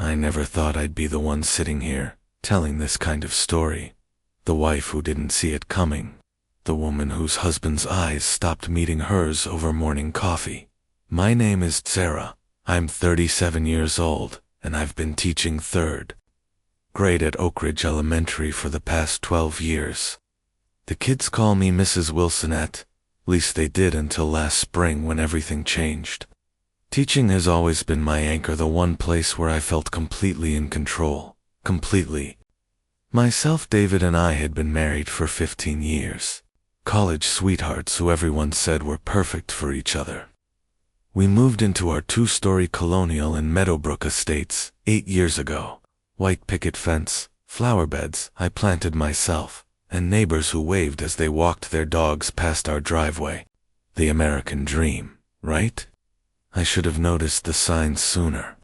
I never thought I'd be the one sitting here, telling this kind of story. The wife who didn't see it coming. The woman whose husband's eyes stopped meeting hers over morning coffee. My name is Sarah. I'm 37 years old, and I've been teaching third grade at Oak Ridge Elementary for the past 12 years. The kids call me Mrs. Wilsonette. Least they did until last spring when everything changed. Teaching has always been my anchor, the one place where I felt completely in control. Completely. Myself, David, and I had been married for 15 years. College sweethearts who everyone said were perfect for each other. We moved into our 2-story colonial in Meadowbrook Estates 8 years ago. White picket fence, flower beds I planted myself, and neighbors who waved as they walked their dogs past our driveway. The American dream, right? I should have noticed the signs sooner.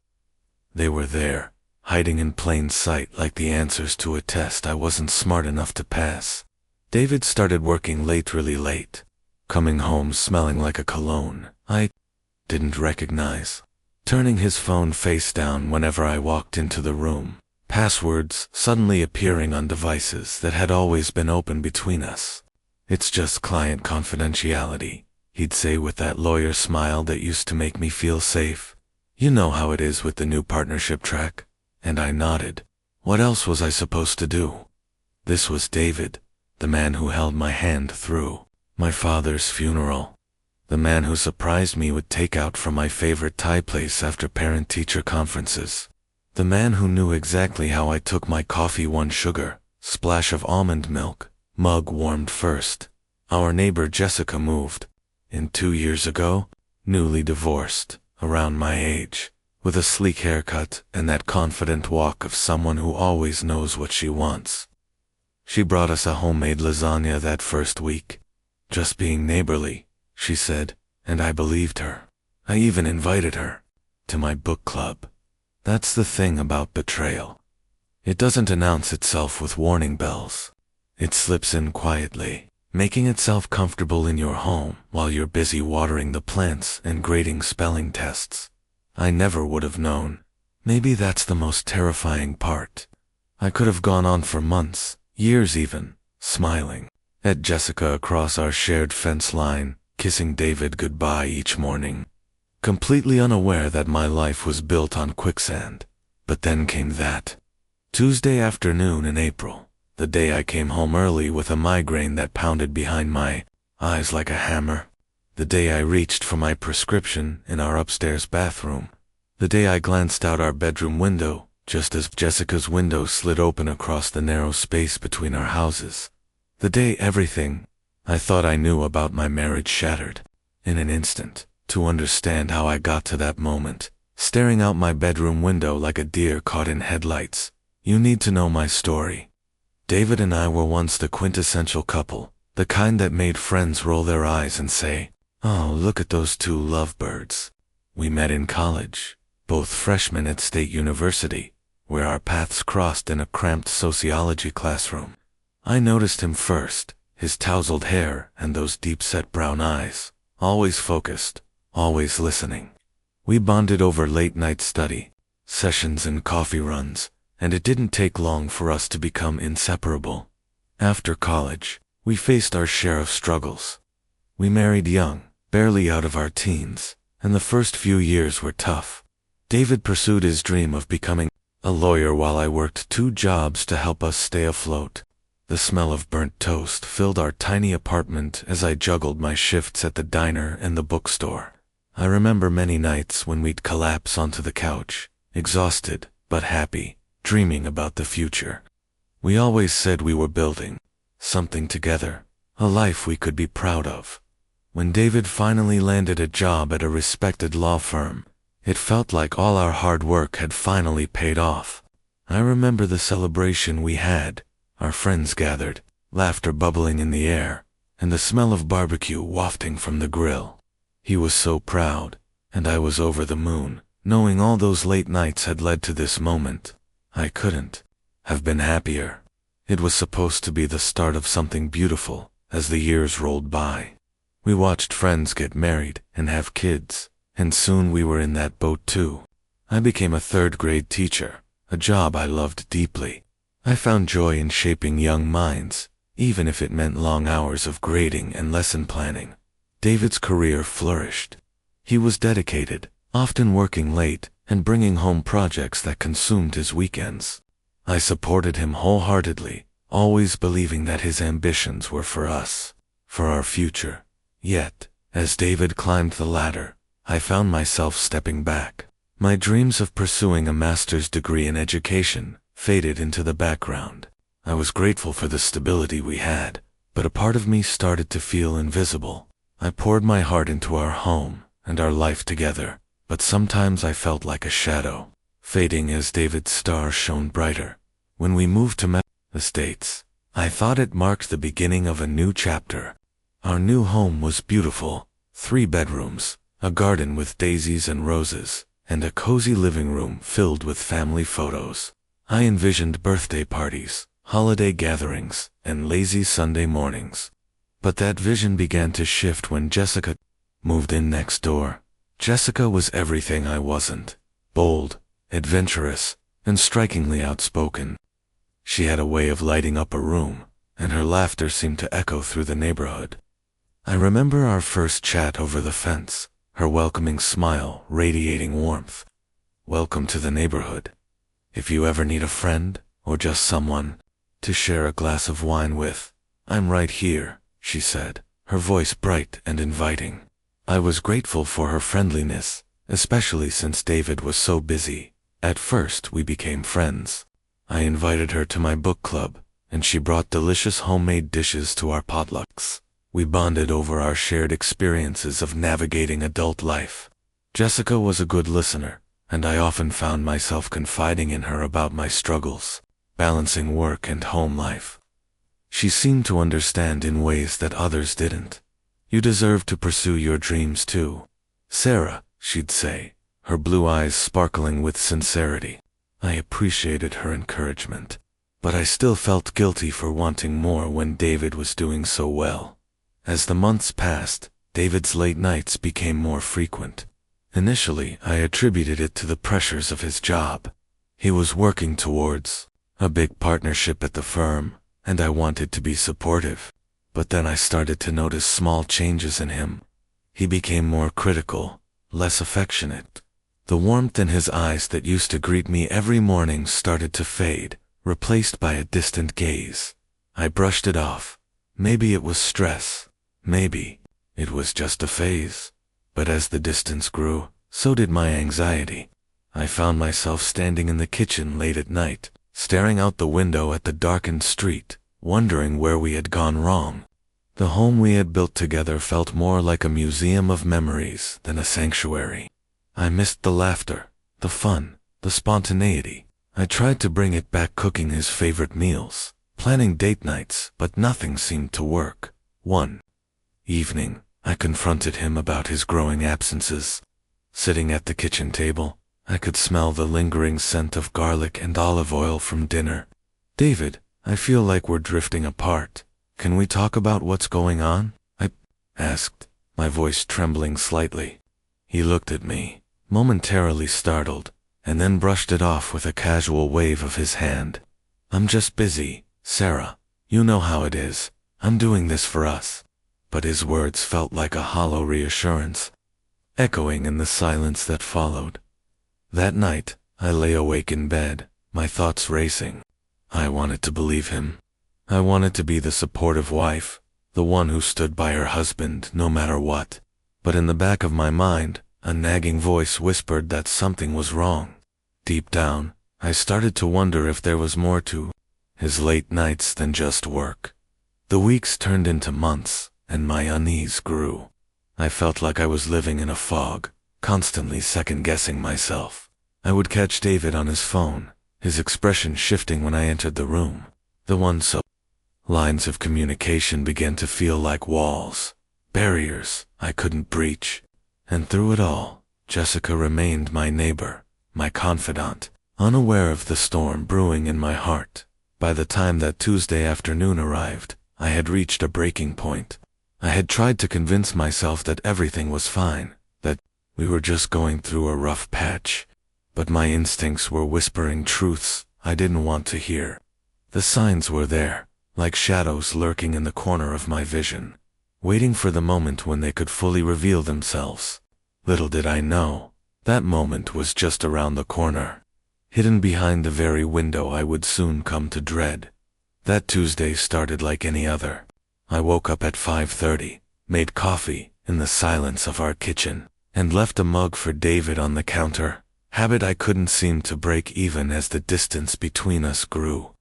They were there, hiding in plain sight like the answers to a test I wasn't smart enough to pass. David started working late, really late, coming home smelling like a cologne I didn't recognize, turning his phone face down whenever I walked into the room, passwords suddenly appearing on devices that had always been open between us. "It's just client confidentiality," he'd say with that lawyer smile that used to make me feel safe. "You know how it is with the new partnership track." And I nodded. What else was I supposed to do? This was David, the man who held my hand through my father's funeral. The man who surprised me with takeout from my favorite Thai place after parent-teacher conferences. The man who knew exactly how I took my coffee: 1 sugar, splash of almond milk, mug warmed first. Our neighbor Jessica moved in 2 years ago, newly divorced, around my age, with a sleek haircut and that confident walk of someone who always knows what she wants. She brought us a homemade lasagna that first week. "Just being neighborly," she said, and I believed her. I even invited her to my book club. That's the thing about Betrayal. It doesn't announce itself with warning bells. It slips in quietly, making itself comfortable in your home while you're busy watering the plants and grading spelling tests. I never would have known. Maybe that's the most terrifying part. I could have gone on for months, years even, smiling at Jessica across our shared fence line, kissing David goodbye each morning, completely unaware that my life was built on quicksand. But then came that Tuesday afternoon in April, the day I came home early with a migraine that pounded behind my eyes like a hammer. The day I reached for my prescription in our upstairs bathroom. The day I glanced out our bedroom window, just as Jessica's window slid open across the narrow space between our houses. The day everything I thought I knew about my marriage shattered. In an instant, to understand how I got to that moment, staring out my bedroom window like a deer caught in headlights, you need to know my story. David and I were once the quintessential couple, the kind that made friends roll their eyes and say, "Oh, look at those two lovebirds." We met in college, both freshmen at State University, where our paths crossed in a cramped sociology classroom. I noticed him first, his tousled hair and those deep-set brown eyes, always focused, always listening. We bonded over late-night study, sessions and coffee runs, and it didn't take long for us to become inseparable. After college, we faced our share of struggles. We married young, barely out of our teens, and the first few years were tough. David pursued his dream of becoming a lawyer while I worked 2 jobs to help us stay afloat. The smell of burnt toast filled our tiny apartment as I juggled my shifts at the diner and the bookstore. I remember many nights when we'd collapse onto the couch, exhausted but happy, dreaming about the future. We always said we were building something together, a life we could be proud of. When David finally landed a job at a respected law firm, it felt like all our hard work had finally paid off. I remember the celebration we had. Our friends gathered, laughter bubbling in the air, and the smell of barbecue wafting from the grill. He was so proud, and I was over the moon, knowing all those late nights had led to this moment. I couldn't have been happier. It was supposed to be the start of something beautiful as the years rolled by. We watched friends get married and have kids, and soon we were in that boat too. I became a third-grade teacher, a job I loved deeply. I found joy in shaping young minds, even if it meant long hours of grading and lesson planning. David's career flourished. He was dedicated, often working late, and bringing home projects that consumed his weekends. I supported him wholeheartedly, always believing that his ambitions were for us, for our future. Yet, as David climbed the ladder, I found myself stepping back. My dreams of pursuing a master's degree in education faded into the background. I was grateful for the stability we had, but a part of me started to feel invisible. I poured my heart into our home and our life together, but sometimes I felt like a shadow, fading as David's star shone brighter. When we moved to the States, I thought it marked the beginning of a new chapter. Our new home was beautiful, 3 bedrooms, a garden with daisies and roses, and a cozy living room filled with family photos. I envisioned birthday parties, holiday gatherings, and lazy Sunday mornings. But that vision began to shift when Jessica moved in next door. Jessica was everything I wasn't: bold, adventurous, and strikingly outspoken. She had a way of lighting up a room, and her laughter seemed to echo through the neighborhood. I remember our first chat over the fence, her welcoming smile radiating warmth. "Welcome to the neighborhood. If you ever need a friend, or just someone to share a glass of wine with, I'm right here," she said, her voice bright and inviting. I was grateful for her friendliness, especially since David was so busy. At first, we became friends. I invited her to my book club, and she brought delicious homemade dishes to our potlucks. We bonded over our shared experiences of navigating adult life. Jessica was a good listener, and I often found myself confiding in her about my struggles, balancing work and home life. She seemed to understand in ways that others didn't. "You deserve to pursue your dreams too, Sarah," she'd say, her blue eyes sparkling with sincerity. I appreciated her encouragement, but I still felt guilty for wanting more when David was doing so well. As the months passed, David's late nights became more frequent. Initially, I attributed it to the pressures of his job. He was working towards a big partnership at the firm, and I wanted to be supportive. But then I started to notice small changes in him. He became more critical, less affectionate. The warmth in his eyes that used to greet me every morning started to fade, replaced by a distant gaze. I brushed it off. Maybe it was stress. Maybe it was just a phase. But as the distance grew, so did my anxiety. I found myself standing in the kitchen late at night, staring out the window at the darkened street, wondering where we had gone wrong. The home we had built together felt more like a museum of memories than a sanctuary. I missed the laughter, the fun, the spontaneity. I tried to bring it back, cooking his favorite meals, planning date nights, but nothing seemed to work. One evening, I confronted him about his growing absences. Sitting at the kitchen table, I could smell the lingering scent of garlic and olive oil from dinner. "David, I feel like we're drifting apart. Can we talk about what's going on?" I asked, my voice trembling slightly. He looked at me, momentarily startled, and then brushed it off with a casual wave of his hand. "I'm just busy, Sarah. You know how it is. I'm doing this for us." But his words felt like a hollow reassurance, echoing in the silence that followed. That night, I lay awake in bed, my thoughts racing. I wanted to believe him. I wanted to be the supportive wife, the one who stood by her husband no matter what. But in the back of my mind, a nagging voice whispered that something was wrong. Deep down, I started to wonder if there was more to his late nights than just work. The weeks turned into months, and my unease grew. I felt like I was living in a fog, constantly second-guessing myself. I would catch David on his phone, his expression shifting when I entered the room. Lines of communication began to feel like walls, barriers I couldn't breach. And through it all, Jessica remained my neighbor, my confidant, unaware of the storm brewing in my heart. By the time that Tuesday afternoon arrived, I had reached a breaking point. I had tried to convince myself that everything was fine, that we were just going through a rough patch. but my instincts were whispering truths I didn't want to hear. The signs were there, like shadows lurking in the corner of my vision, waiting for the moment when they could fully reveal themselves. Little did I know, that moment was just around the corner, hidden behind the very window I would soon come to dread. That Tuesday started like any other. I woke up at 5:30, made coffee in the silence of our kitchen, and left a mug for David on the counter, habit I couldn't seem to break even as the distance between us grew.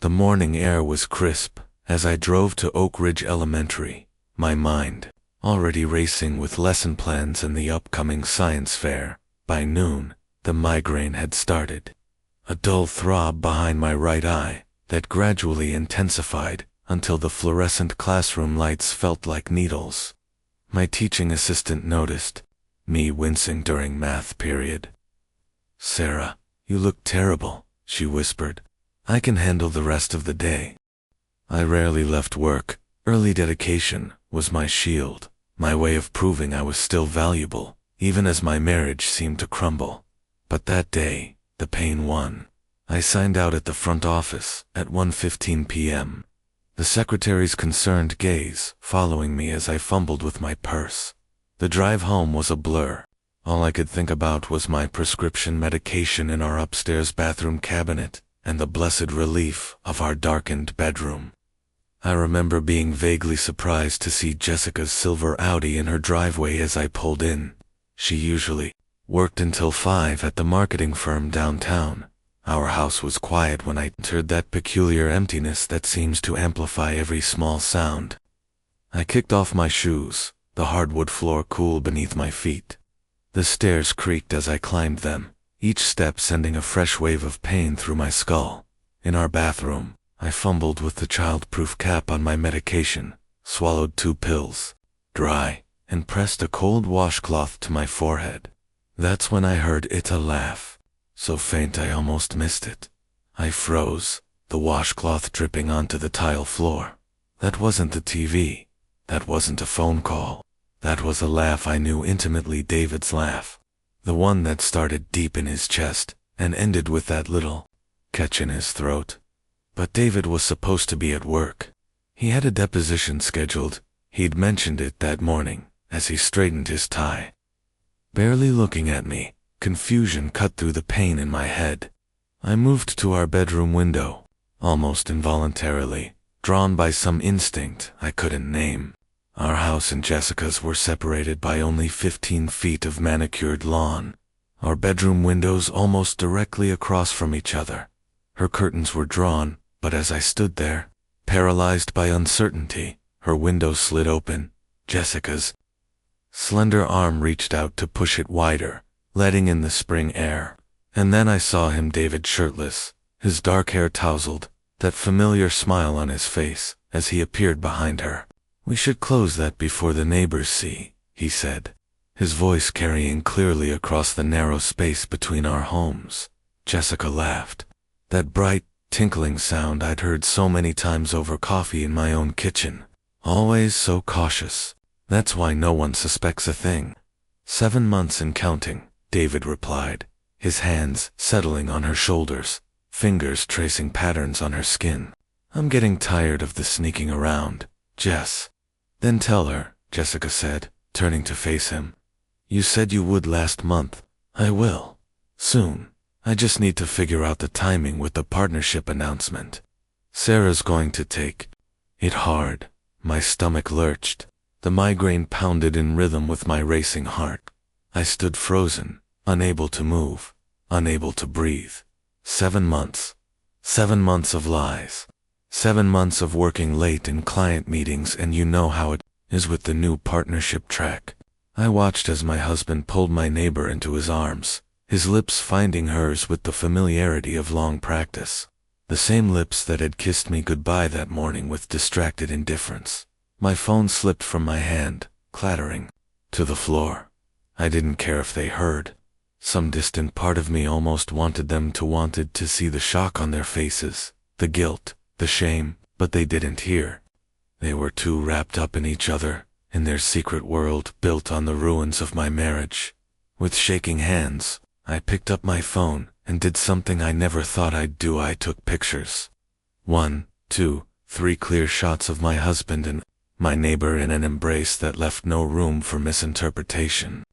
The morning air was crisp as I drove to Oak Ridge Elementary, my mind already racing with lesson plans and the upcoming science fair. By noon, the migraine had started. A dull throb behind my right eye that gradually intensified until the fluorescent classroom lights felt like needles. My teaching assistant noticed me wincing during math period. "Sarah, you look terrible," she whispered. "I can handle the rest of the day." I rarely left work. Early dedication was my shield, my way of proving I was still valuable, even as my marriage seemed to crumble. But that day, the pain won. I signed out at the front office at 1:15 p.m., the secretary's concerned gaze following me as I fumbled with my purse. The drive home was a blur. All I could think about was my prescription medication in our upstairs bathroom cabinet and the blessed relief of our darkened bedroom. I remember being vaguely surprised to see Jessica's silver Audi in her driveway as I pulled in. She usually worked until 5 at the marketing firm downtown. Our house was quiet when I entered, that peculiar emptiness that seems to amplify every small sound. I kicked off my shoes, the hardwood floor cool beneath my feet. The stairs creaked as I climbed them, each step sending a fresh wave of pain through my skull. In our bathroom, I fumbled with the child-proof cap on my medication, swallowed 2 pills, dry, and pressed a cold washcloth to my forehead. That's when I heard Ita laugh, so faint I almost missed it. I froze, the washcloth dripping onto the tile floor. That wasn't the TV. That wasn't a phone call. That was a laugh I knew intimately, David's laugh. The one that started deep in his chest and ended with that little catch in his throat. But David was supposed to be at work. He had a deposition scheduled. He'd mentioned it that morning as he straightened his tie. Barely looking at me, confusion cut through the pain in my head. I moved to our bedroom window, almost involuntarily, drawn by some instinct I couldn't name. Our house and Jessica's were separated by only 15 feet of manicured lawn, our bedroom windows almost directly across from each other. Her curtains were drawn, but as I stood there, paralyzed by uncertainty, her window slid open. Jessica's slender arm reached out to push it wider, letting in the spring air. And then I saw him, David, shirtless, his dark hair tousled, that familiar smile on his face as he appeared behind her. "We should close that before the neighbors see," he said, his voice carrying clearly across the narrow space between our homes. Jessica laughed. That bright, tinkling sound I'd heard so many times over coffee in my own kitchen. Always so cautious. "That's why no one suspects a thing." 7 months and counting, David replied, his hands settling on her shoulders, fingers tracing patterns on her skin. "I'm getting tired of the sneaking around, Jess." "Then tell her," Jessica said, turning to face him. "You said you would last month." "I will. Soon. I just need to figure out the timing with the partnership announcement. Sarah's going to take it hard." My stomach lurched. The migraine pounded in rhythm with my racing heart. I stood frozen, unable to move, unable to breathe. 7 months. 7 months of lies. 7 months of working late in client meetings, and you know how it is with the new partnership track. I watched as my husband pulled my neighbor into his arms, his lips finding hers with the familiarity of long practice. The same lips that had kissed me goodbye that morning with distracted indifference. My phone slipped from my hand, clattering to the floor. I didn't care if they heard. Some distant part of me almost wanted to see the shock on their faces, the guilt, the shame, but they didn't hear. They were too wrapped up in each other, in their secret world built on the ruins of my marriage. With shaking hands, I picked up my phone and did something I never thought I'd do. I took pictures. 1, 2, 3 clear shots of my husband and my neighbor in an embrace that left no room for misinterpretation.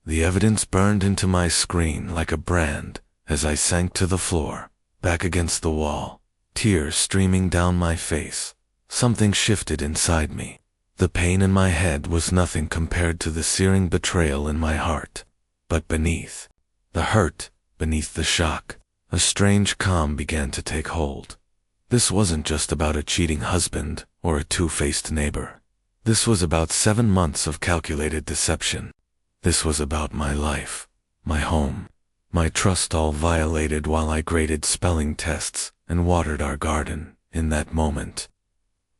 The evidence burned into my screen like a brand as I sank to the floor, back against the wall, tears streaming down my face. Something shifted inside me. The pain in my head was nothing compared to the searing betrayal in my heart. But beneath the hurt, beneath the shock, a strange calm began to take hold. This wasn't just about a cheating husband or a two-faced neighbor. This was about 7 months of calculated deception. This was about my life, my home, my trust, all violated while I graded spelling tests and watered our garden. In that moment,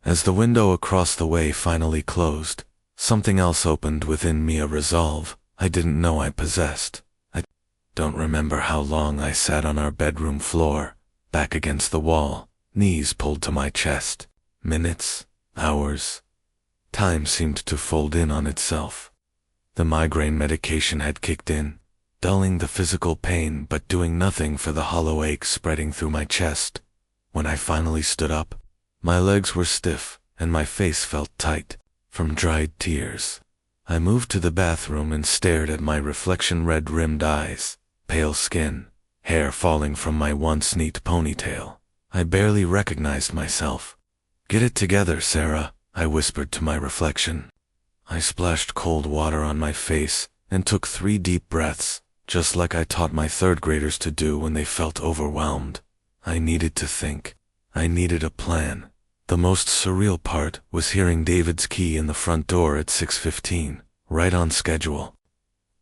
as the window across the way finally closed, something else opened within me, a resolve I didn't know I possessed. I don't remember how long I sat on our bedroom floor, back against the wall, knees pulled to my chest. Minutes, hours. Time seemed to fold in on itself. The migraine medication had kicked in, dulling the physical pain but doing nothing for the hollow ache spreading through my chest. When I finally stood up, my legs were stiff and my face felt tight from dried tears. I moved to the bathroom and stared at my reflection, red-rimmed eyes, pale skin, hair falling from my once neat ponytail. I barely recognized myself. "Get it together, Sarah," I whispered to my reflection. I splashed cold water on my face and took 3 deep breaths, just like I taught my third graders to do when they felt overwhelmed. I needed to think. I needed a plan. The most surreal part was hearing David's key in the front door at 6:15, right on schedule.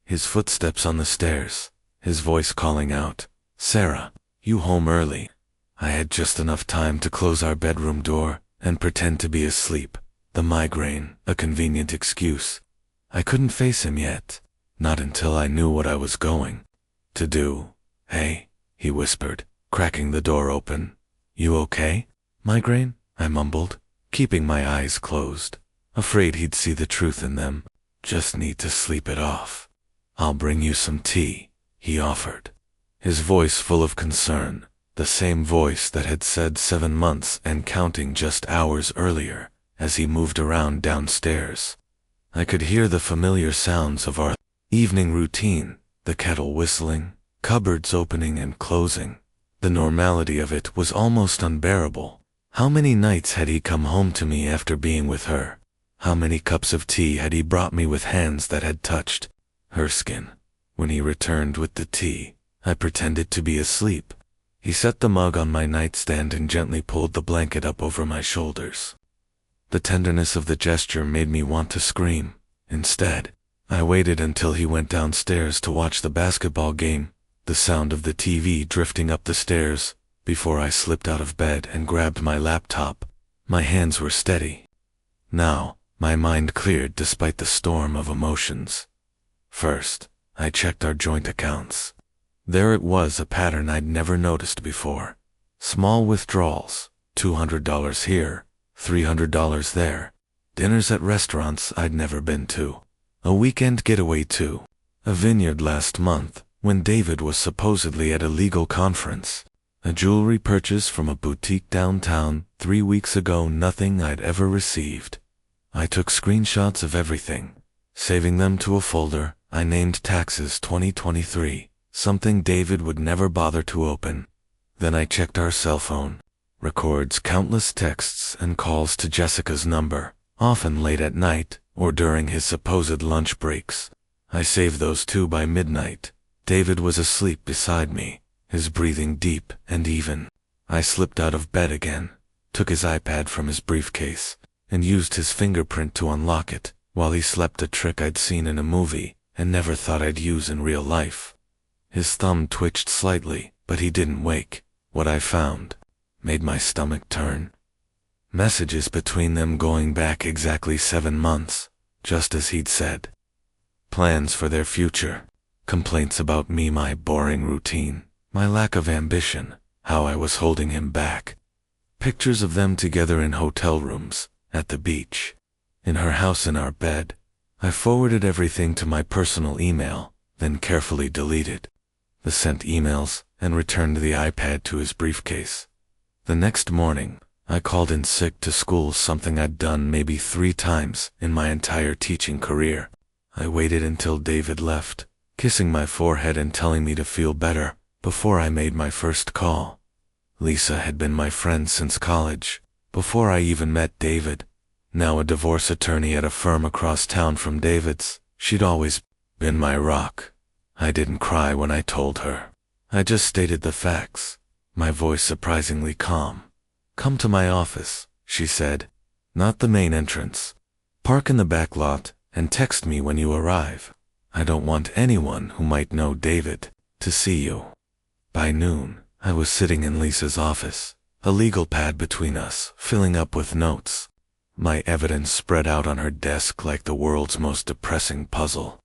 His footsteps on the stairs, his voice calling out, "Sarah, you home early?" I had just enough time to close our bedroom door and pretend to be asleep. The migraine, a convenient excuse. I couldn't face him yet, not until I knew what I was going to do. "Hey," he whispered, cracking the door open. "You okay? Migraine?" I mumbled, keeping my eyes closed, afraid he'd see the truth in them. "Just need to sleep it off." "I'll bring you some tea," he offered, his voice full of concern, the same voice that had said 7 months and counting just hours earlier. As he moved around downstairs, I could hear the familiar sounds of our evening routine, the kettle whistling, cupboards opening and closing. The normality of it was almost unbearable. How many nights had he come home to me after being with her? How many cups of tea had he brought me with hands that had touched her skin? When he returned with the tea, I pretended to be asleep. He set the mug on my nightstand and gently pulled the blanket up over my shoulders. The tenderness of the gesture made me want to scream. Instead, I waited until he went downstairs to watch the basketball game, the sound of the TV drifting up the stairs, before I slipped out of bed and grabbed my laptop. My hands were steady. Now, my mind cleared despite the storm of emotions. First, I checked our joint accounts. There it was, a pattern I'd never noticed before. Small withdrawals, $200 here, $300 there. Dinners at restaurants I'd never been to. A weekend getaway to a vineyard last month when David was supposedly at a legal conference. A jewelry purchase from a boutique downtown 3 weeks ago, nothing I'd ever received. I took screenshots of everything, saving them to a folder I named Taxes 2023, something David would never bother to open. Then I checked our cell phone records, countless texts and calls to Jessica's number, often late at night or during his supposed lunch breaks. I saved those too. By midnight, David was asleep beside me, his breathing deep and even. I slipped out of bed again, took his iPad from his briefcase, and used his fingerprint to unlock it, while he slept, a trick I'd seen in a movie and never thought I'd use in real life. His thumb twitched slightly, but he didn't wake. What I found made my stomach turn. Messages between them going back exactly 7 months, just as he'd said. Plans for their future, complaints about me, my boring routine, my lack of ambition, how I was holding him back. Pictures of them together in hotel rooms, at the beach, in her house, in our bed. I forwarded everything to my personal email, then carefully deleted. the sent emails, and returned the iPad to his briefcase. The next morning, I called in sick to school, something I'd done maybe 3 times in my entire teaching career. I waited until David left, kissing my forehead and telling me to feel better, before I made my first call. Lisa had been my friend since college, before I even met David. Now a divorce attorney at a firm across town from David's, she'd always been my rock. I didn't cry when I told her. I just stated the facts, my voice surprisingly calm. "Come to my office," she said. "Not the main entrance. Park in the back lot and text me when you arrive. I don't want anyone who might know David to see you." By noon, I was sitting in Lisa's office, a legal pad between us, filling up with notes. My evidence spread out on her desk like the world's most depressing puzzle.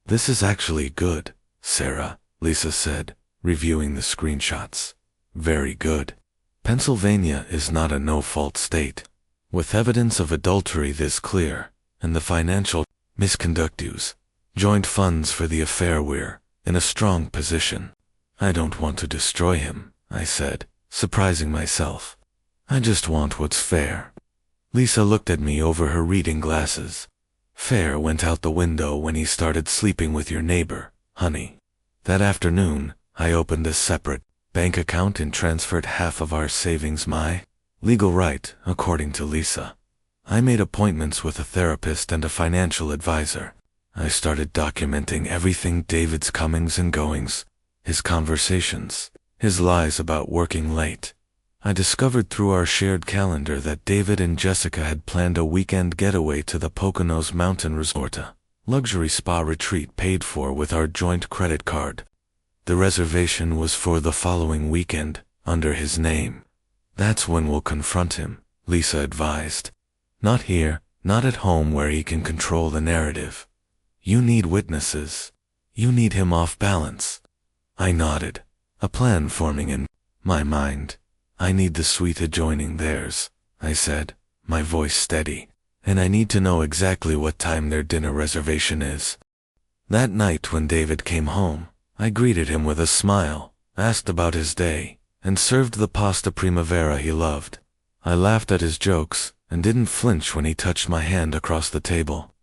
"This is actually good, Sarah," Lisa said, reviewing the screenshots. "Very good. Pennsylvania is not a no-fault state. With evidence of adultery this clear, and the financial misconduct dues, joint funds for the affair, we're in a strong position." "I don't want to destroy him," I said, surprising myself. "I just want what's fair." Lisa looked at me over her reading glasses. "Fair went out the window when he started sleeping with your neighbor, honey. That afternoon, I opened a separate bank account and transferred half of our savings, my legal right, according to Lisa. I made appointments with a therapist and a financial advisor. I started documenting everything: David's comings and goings, his conversations, his lies about working late. I discovered through our shared calendar that David and Jessica had planned a weekend getaway to the Poconos Mountain Resort, a luxury spa retreat paid for with our joint credit card. The reservation was for the following weekend, under his name. "That's when we'll confront him," Lisa advised. "Not here, not at home where he can control the narrative. You need witnesses. You need him off balance." I nodded, a plan forming in my mind. "I need the suite adjoining theirs," I said, my voice steady, "and I need to know exactly what time their dinner reservation is." That night when David came home, I greeted him with a smile, asked about his day, and served the pasta primavera he loved. I laughed at his jokes and didn't flinch when he touched my hand across the table.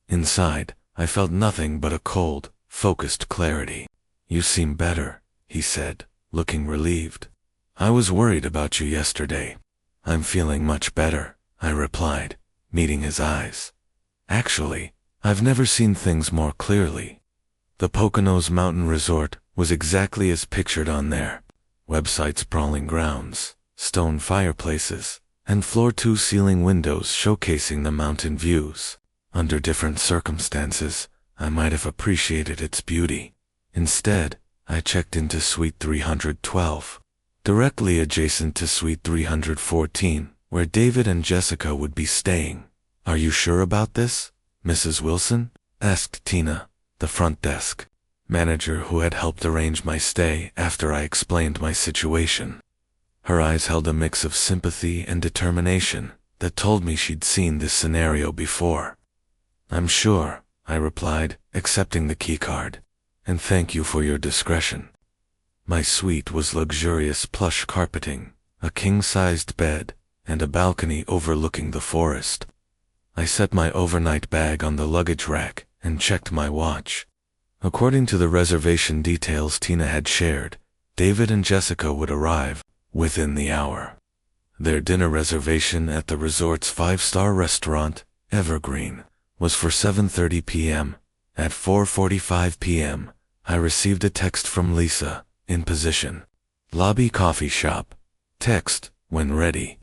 Inside, I felt nothing but a cold, focused clarity. "You seem better," he said, looking relieved. "I was worried about you yesterday." "I'm feeling much better," I replied, meeting his eyes. "Actually, I've never seen things more clearly." The Poconos Mountain Resort was exactly as pictured on their website: sprawling grounds, stone fireplaces, and floor-to-ceiling windows showcasing the mountain views. Under different circumstances, I might have appreciated its beauty. Instead, I checked into Suite 312, directly adjacent to Suite 314, where David and Jessica would be staying. "Are you sure about this, Mrs. Wilson?" asked Tina, the front desk manager who had helped arrange my stay after I explained my situation. Her eyes held a mix of sympathy and determination that told me she'd seen this scenario before. "I'm sure," I replied, accepting the keycard. "And thank you for your discretion." My suite was luxurious plush carpeting, a king-sized bed, and a balcony overlooking the forest. I set my overnight bag on the luggage rack and checked my watch. According to the reservation details Tina had shared, David and Jessica would arrive within the hour. Their dinner reservation at the resort's 5-star restaurant, Evergreen, was for 7:30 p.m. At 4:45 p.m., I received a text from Lisa, in position. "Lobby coffee shop. Text, when ready."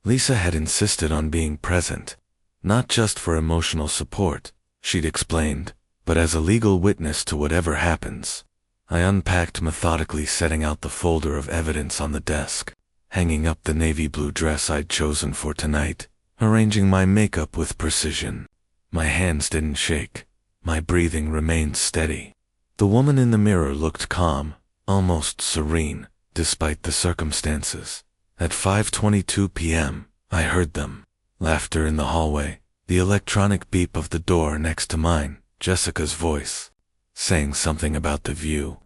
Lisa had insisted on being present, not just for emotional support, she'd explained, but as a legal witness to whatever happens. I unpacked methodically, setting out the folder of evidence on the desk, hanging up the navy blue dress I'd chosen for tonight, arranging my makeup with precision. My hands didn't shake. My breathing remained steady. The woman in the mirror looked calm, almost serene, despite the circumstances. At 5:22 p.m., I heard them. Laughter in the hallway, the electronic beep of the door next to mine, Jessica's voice, saying something about the view.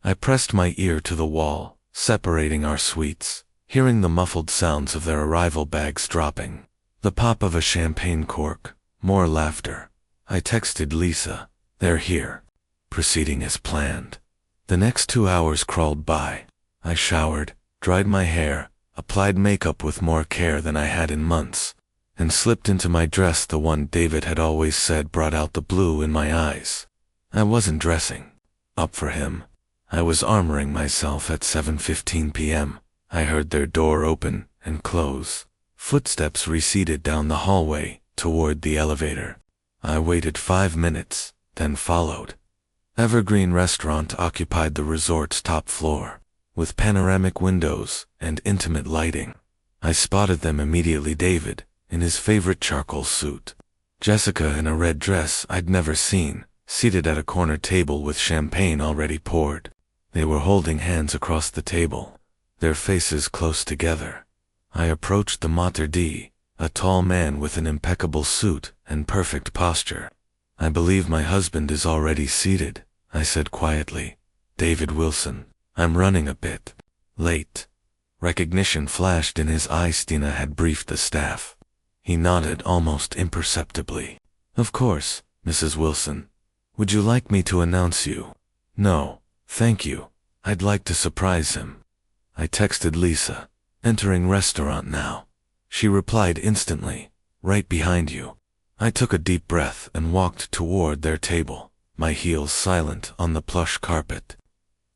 I pressed my ear to the wall, separating our suites, hearing the muffled sounds of their arrival bags dropping. The pop of a champagne cork, more laughter. I texted Lisa, "They're here." Proceeding as planned. The next 2 hours crawled by. I showered, dried my hair, applied makeup with more care than I had in months, and slipped into my dress, the one David had always said brought out the blue in my eyes. I wasn't dressing up for him. I was armoring myself. At 7:15 p.m., I heard their door open and close. Footsteps receded down the hallway toward the elevator. I waited 5 minutes, then followed. Evergreen Restaurant occupied the resort's top floor, with panoramic windows and intimate lighting. I spotted them immediately. David, in his favorite charcoal suit. Jessica, in a red dress I'd never seen, seated at a corner table with champagne already poured. They were holding hands across the table, their faces close together. I approached the maître d', a tall man with an impeccable suit and perfect posture. "I believe my husband is already seated," I said quietly. "David Wilson. I'm running a bit late." Recognition flashed in his eye. Stina had briefed the staff. He nodded almost imperceptibly. "Of course, Mrs. Wilson. Would you like me to announce you?" "No, thank you. I'd like to surprise him." I texted Lisa, "Entering restaurant now." She replied instantly, "Right behind you." I took a deep breath and walked toward their table, my heels silent on the plush carpet.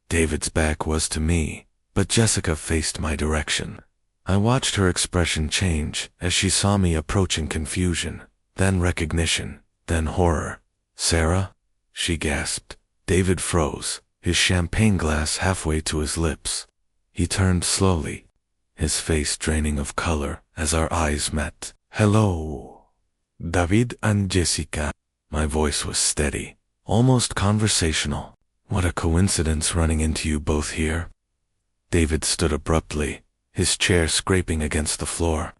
David's back was to me, but Jessica faced my direction. I watched her expression change as she saw me approaching. Confusion, then recognition, then horror. "Sarah?" she gasped. David froze, his champagne glass halfway to his lips. He turned slowly, his face draining of color as our eyes met. "Hello, David and Jessica." My voice was steady, almost conversational. "What a coincidence running into you both here." David stood abruptly, his chair scraping against the floor.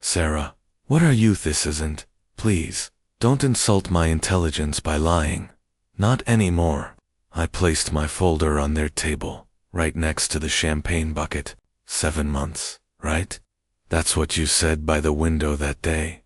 "Sarah, what are you? This isn't. Please, don't insult my intelligence by lying. Not anymore." I placed my folder on their table, right next to the champagne bucket. 7 months, right? That's what you said by the window that day.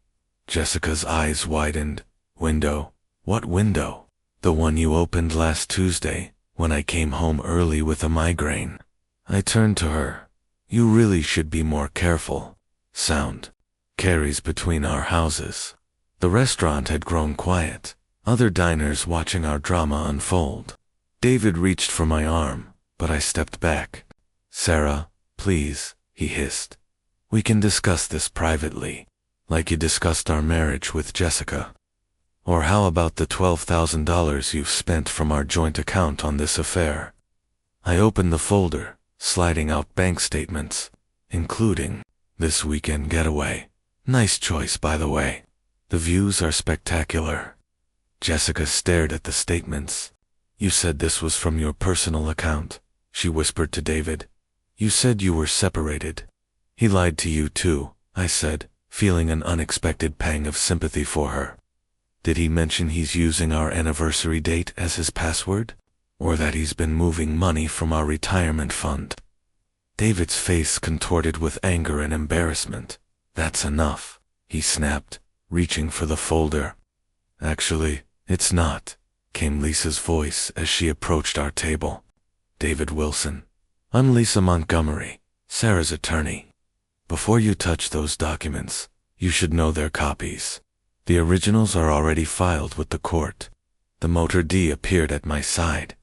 Jessica's eyes widened. "Window? What window?" "The one you opened last Tuesday, when I came home early with a migraine." I turned to her. "You really should be more careful. Sound carries between our houses." The restaurant had grown quiet, other diners watching our drama unfold. David reached for my arm, but I stepped back. "Sarah, please," he hissed. "We can discuss this privately, like you discussed our marriage with Jessica. Or how about the $12,000 you've spent from our joint account on this affair?" I opened the folder, sliding out bank statements, including this weekend getaway. "Nice choice, by the way. The views are spectacular." Jessica stared at the statements. "You said this was from your personal account," she whispered to David. "You said you were separated." "He lied to you too," I said, feeling an unexpected pang of sympathy for her. "Did he mention he's using our anniversary date as his password? Or that he's been moving money from our retirement fund?" David's face contorted with anger and embarrassment. "That's enough," he snapped, reaching for the folder. "Actually, it's not," came Lisa's voice as she approached our table. "David Wilson. I'm Lisa Montgomery, Sarah's attorney. Before you touch those documents, you should know they're copies. The originals are already filed with the court." The maître d' appeared at my side.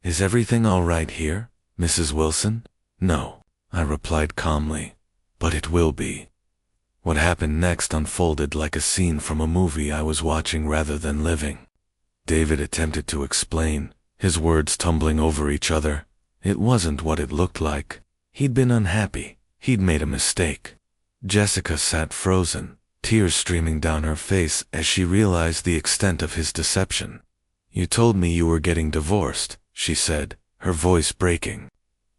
"Is everything all right here, Mrs. Wilson?" "No," I replied calmly, "but it will be." What happened next unfolded like a scene from a movie I was watching rather than living. David attempted to explain, his words tumbling over each other. It wasn't what it looked like. He'd been unhappy. He'd made a mistake. Jessica sat frozen, tears streaming down her face as she realized the extent of his deception. "You told me you were getting divorced," she said, her voice breaking.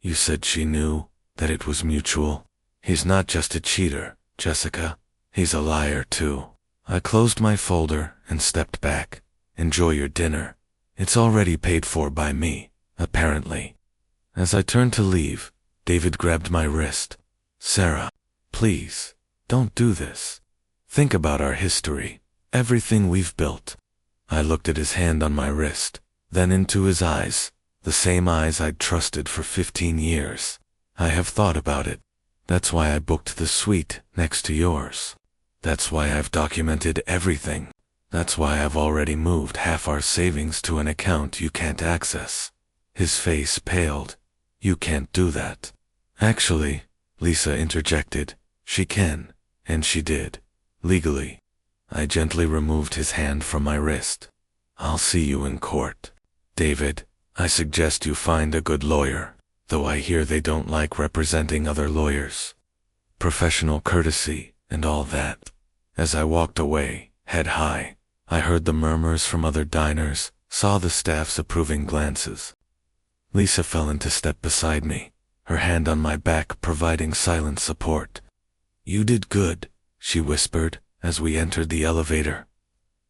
"You said she knew, that it was mutual. He's not just a cheater, Jessica. He's a liar too." I closed my folder and stepped back. "Enjoy your dinner. It's already paid for by me, apparently." As I turned to leave, David grabbed my wrist. "Sarah, please, don't do this. Think about our history, everything we've built." I looked at his hand on my wrist, then into his eyes, the same eyes I'd trusted for 15 years. "I have thought about it. That's why I booked the suite next to yours. That's why I've documented everything. That's why I've already moved half our savings to an account you can't access." His face paled. "You can't do that." "Actually," Lisa interjected, "she can, and she did. Legally." I gently removed his hand from my wrist. "I'll see you in court. David, I suggest you find a good lawyer, though I hear they don't like representing other lawyers. Professional courtesy and all that." As I walked away, head high, I heard the murmurs from other diners, saw the staff's approving glances. Lisa fell into step beside me, her hand on my back providing silent support. "You did good," she whispered as we entered the elevator.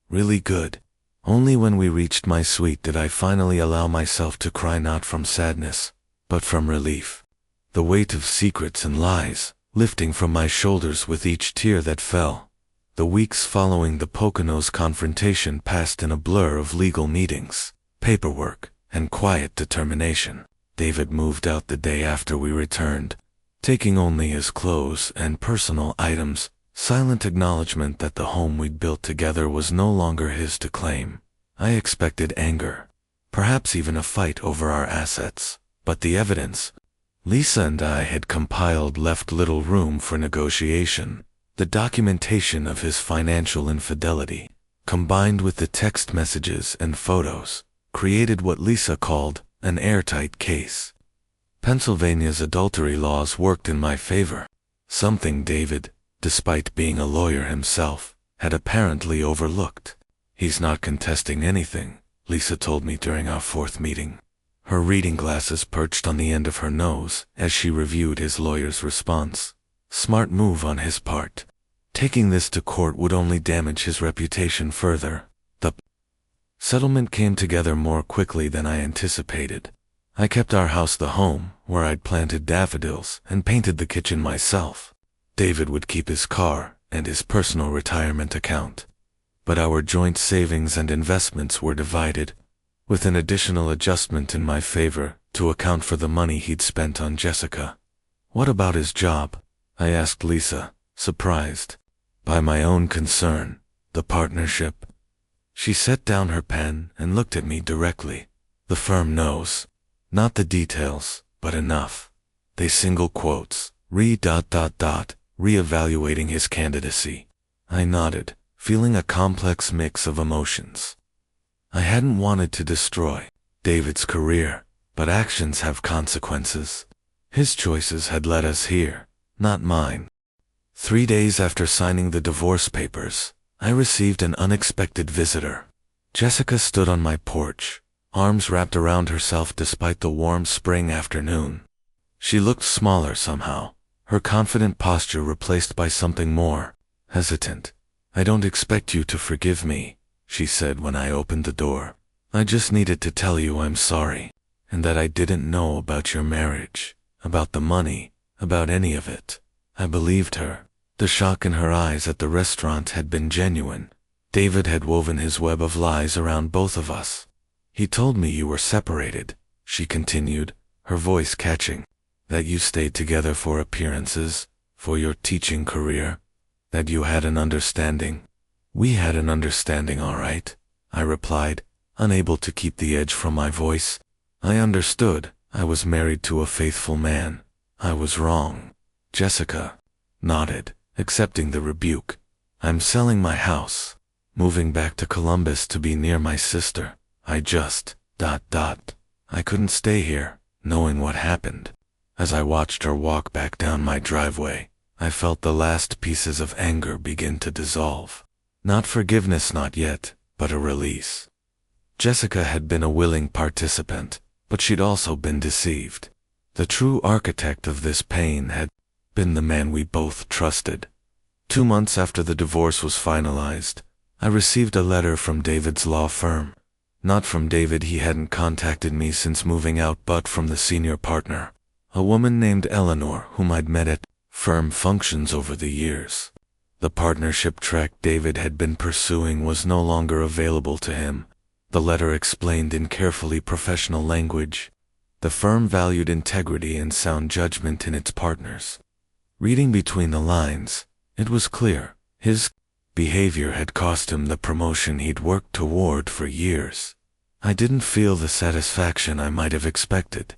"Really good." Only when we reached my suite did I finally allow myself to cry, not from sadness, but from relief. The weight of secrets and lies lifting from my shoulders with each tear that fell. The weeks following the Poconos confrontation passed in a blur of legal meetings, paperwork, and quiet determination. David moved out the day after we returned, taking only his clothes and personal items, silent acknowledgement that the home we'd built together was no longer his to claim. I expected anger, perhaps even a fight over our assets, but the evidence Lisa and I had compiled left little room for negotiation. The documentation of his financial infidelity, combined with the text messages and photos, created what Lisa called an airtight case. Pennsylvania's adultery laws worked in my favor, something David, despite being a lawyer himself, had apparently overlooked. "He's not contesting anything," Lisa told me during our fourth meeting, her reading glasses perched on the end of her nose as she reviewed his lawyer's response. Smart move on his part. Taking this to court would only damage his reputation further. The settlement came together more quickly than I anticipated. I kept our house the home, where I'd planted daffodils and painted the kitchen myself. David would keep his car and his personal retirement account. But our joint savings and investments were divided, with an additional adjustment in my favor to account for the money he'd spent on Jessica. "What about his job?" I asked Lisa, surprised by my own concern. "The partnership?" She set down her pen and looked at me directly. "The firm knows. Not the details, but enough." They single quotes, reevaluating his candidacy. I nodded, feeling a complex mix of emotions. I hadn't wanted to destroy David's career, but actions have consequences. His choices had led us here, not mine. 3 days after signing the divorce papers, I received an unexpected visitor. Jessica stood on my porch, arms wrapped around herself despite the warm spring afternoon. She looked smaller somehow, her confident posture replaced by something more hesitant. "I don't expect you to forgive me," she said when I opened the door. "I just needed to tell you I'm sorry, and that I didn't know about your marriage, about the money, about any of it." I believed her. The shock in her eyes at the restaurant had been genuine. David had woven his web of lies around both of us. "He told me you were separated," she continued, her voice catching. "That you stayed together for appearances, for your teaching career, that you had an understanding." "We had an understanding, all right," I replied, unable to keep the edge from my voice. "I understood. I was married to a faithful man. I was wrong." Jessica nodded, accepting the rebuke. "I'm selling my house, moving back to Columbus to be near my sister. I just, I couldn't stay here, knowing what happened." As I watched her walk back down my driveway, I felt the last pieces of anger begin to dissolve. Not forgiveness, not yet, but a release. Jessica had been a willing participant, but she'd also been deceived. The true architect of this pain had been the man we both trusted. 2 months after the divorce was finalized, I received a letter from David's law firm. Not from David, he hadn't contacted me since moving out, but from the senior partner, a woman named Eleanor, whom I'd met at firm functions over the years. The partnership track David had been pursuing was no longer available to him. The letter explained in carefully professional language. The firm valued integrity and sound judgment in its partners. Reading between the lines, it was clear his behavior had cost him the promotion he'd worked toward for years. I didn't feel the satisfaction I might have expected.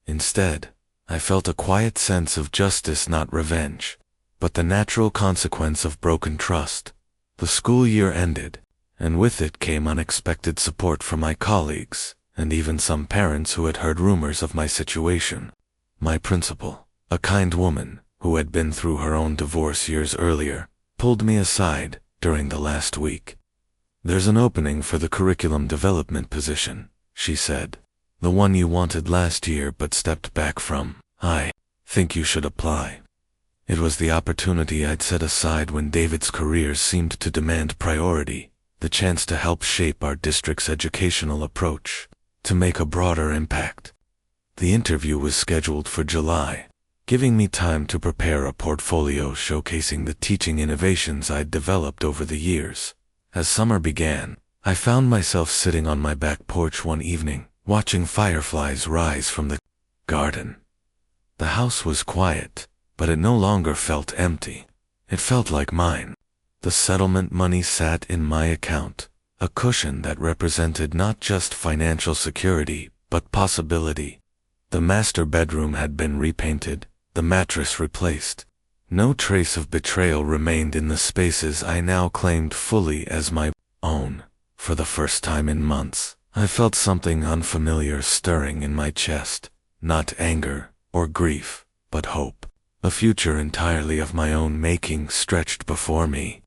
Instead, I felt a quiet sense of justice, not revenge, but the natural consequence of broken trust. The school year ended, and with it came unexpected support from my colleagues, and even some parents who had heard rumors of my situation. My principal, a kind woman who had been through her own divorce years earlier, pulled me aside during the last week. "There's an opening for the curriculum development position," she said. "The one you wanted last year but stepped back from. I think you should apply." It was the opportunity I'd set aside when David's career seemed to demand priority, the chance to help shape our district's educational approach, to make a broader impact. The interview was scheduled for July, giving me time to prepare a portfolio showcasing the teaching innovations I'd developed over the years. As summer began, I found myself sitting on my back porch one evening, watching fireflies rise from the garden. The house was quiet, but it no longer felt empty. It felt like mine. The settlement money sat in my account, a cushion that represented not just financial security, but possibility. The master bedroom had been repainted, the mattress replaced. No trace of betrayal remained in the spaces I now claimed fully as my own. For the first time in months, I felt something unfamiliar stirring in my chest. Not anger or grief, but hope. A future entirely of my own making stretched before me.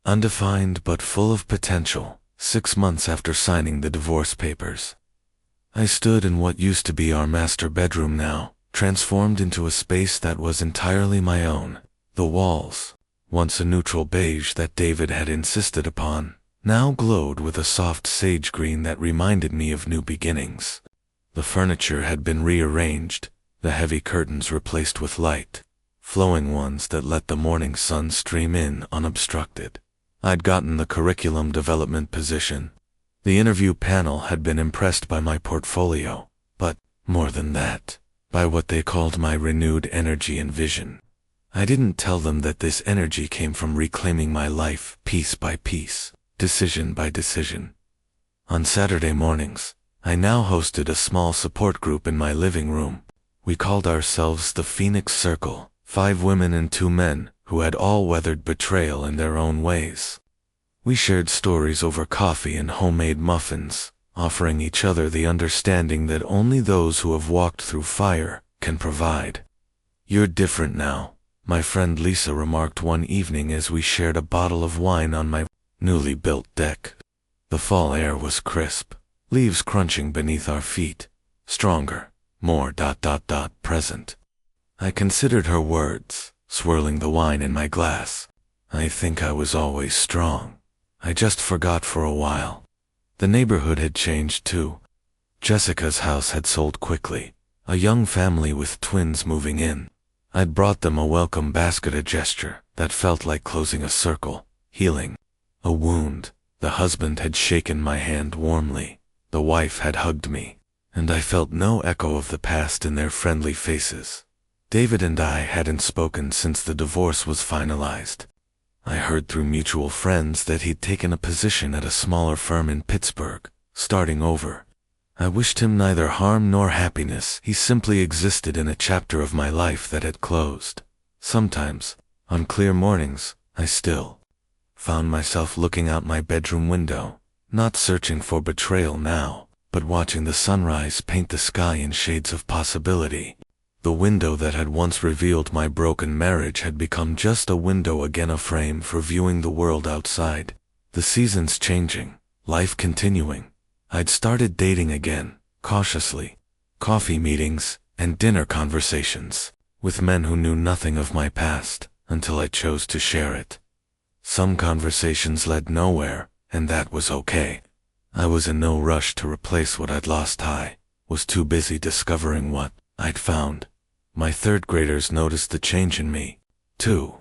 Undefined but full of potential. 6 months after signing the divorce papers, I stood in what used to be our master bedroom, now transformed into a space that was entirely my own. The walls, once a neutral beige that David had insisted upon, now glowed with a soft sage green that reminded me of new beginnings. The furniture had been rearranged, the heavy curtains replaced with light, flowing ones that let the morning sun stream in unobstructed. I'd gotten the curriculum development position. The interview panel had been impressed by my portfolio, but, more than that, by what they called my renewed energy and vision. I didn't tell them that this energy came from reclaiming my life piece by piece, decision by decision. On Saturday mornings, I now hosted a small support group in my living room. We called ourselves the Phoenix Circle, 5 women and 2 men who had all weathered betrayal in their own ways. We shared stories over coffee and homemade muffins, offering each other the understanding that only those who have walked through fire can provide. "You're different now," my friend Lisa remarked one evening as we shared a bottle of wine on my newly built deck. The fall air was crisp, leaves crunching beneath our feet, stronger, more present. I considered her words, swirling the wine in my glass. I think I was always strong. I just forgot for a while. The neighborhood had changed too. Jessica's house had sold quickly, a young family with twins moving in. I'd brought them a welcome basket, a gesture that felt like closing a circle, healing a wound. The husband had shaken my hand warmly. The wife had hugged me, and I felt no echo of the past in their friendly faces. David and I hadn't spoken since the divorce was finalized. I heard through mutual friends that he'd taken a position at a smaller firm in Pittsburgh, starting over. I wished him neither harm nor happiness. He simply existed in a chapter of my life that had closed. Sometimes, on clear mornings, I still found myself looking out my bedroom window, not searching for betrayal now, but watching the sunrise paint the sky in shades of possibility. The window that had once revealed my broken marriage had become just a window again, a frame for viewing the world outside. The seasons changing, life continuing. I'd started dating again, cautiously. Coffee meetings and dinner conversations with men who knew nothing of my past until I chose to share it. Some conversations led nowhere, and that was okay. I was in no rush to replace what I'd lost. I was too busy discovering what I'd found. My third graders noticed the change in me, too.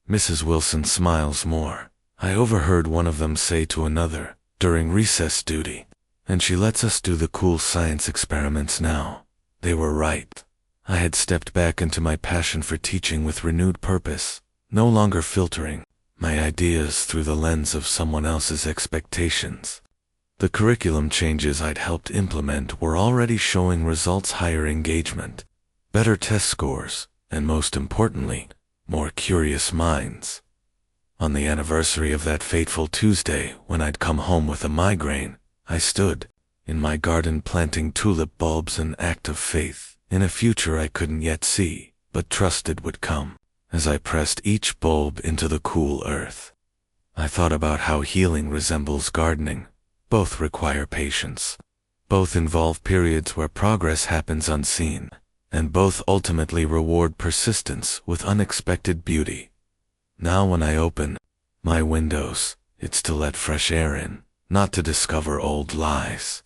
Mrs. Wilson smiles more, I overheard one of them say to another, during recess duty. And she lets us do the cool science experiments now. They were right. I had stepped back into my passion for teaching with renewed purpose, no longer filtering my ideas through the lens of someone else's expectations. The curriculum changes I'd helped implement were already showing results: higher engagement, better test scores, and most importantly, more curious minds. On the anniversary of that fateful Tuesday when I'd come home with a migraine, I stood in my garden planting tulip bulbs, an act of faith in a future I couldn't yet see, but trusted would come. As I pressed each bulb into the cool earth, I thought about how healing resembles gardening. Both require patience. Both involve periods where progress happens unseen, and both ultimately reward persistence with unexpected beauty. Now when I open my windows, it's to let fresh air in, not to discover old lies.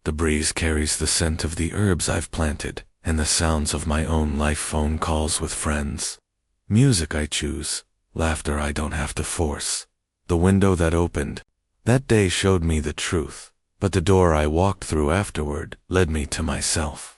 The breeze carries the scent of the herbs I've planted, and the sounds of my own life: phone calls with friends, music I choose, laughter I don't have to force. The window that opened that day showed me the truth, but the door I walked through afterward led me to myself.